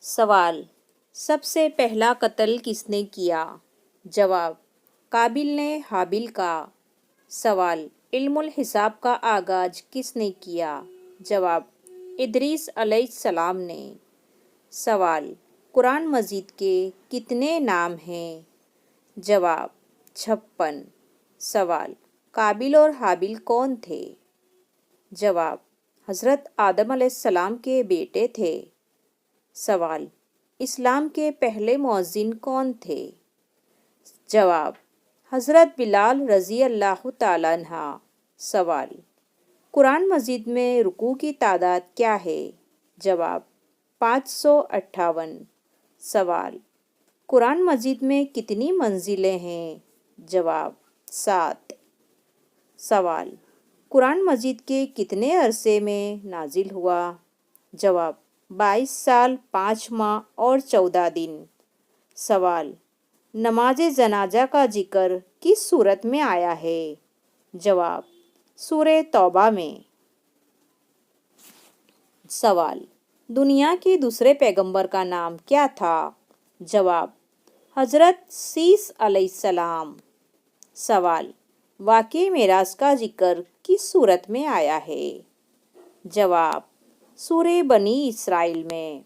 سوال: سب سے پہلا قتل کس نے کیا؟ جواب: قابل نے حابیل کا۔ سوال: علم الحساب کا آغاز کس نے کیا؟ جواب: ادریس علیہ السلام نے۔ سوال: قرآن مجید کے کتنے نام ہیں؟ جواب: 56۔ سوال: قابل اور حابیل کون تھے؟ جواب: حضرت آدم علیہ السلام کے بیٹے تھے۔ سوال: اسلام کے پہلے مؤذن کون تھے؟ جواب: حضرت بلال رضی اللہ تعالیٰ عنہ۔ سوال: قرآن مجید میں رکوع کی تعداد کیا ہے؟ جواب: 558۔ سوال: قرآن مجید میں کتنی منزلیں ہیں؟ جواب: 7۔ سوال: قرآن مجید کے کتنے عرصے میں نازل ہوا؟ جواب: 22 سال 5 ماہ اور 14 دن۔ سوال: نماز جنازہ کا ذکر کس سورت میں آیا ہے؟ جواب: سورہ توبہ میں۔ سوال: دنیا کے دوسرے پیغمبر کا نام کیا تھا؟ جواب: حضرت سیس علیہ السلام۔ سوال: واقعہ معراج کا ذکر کس سورت میں آیا ہے؟ جواب: سورہ بنی اسرائیل میں۔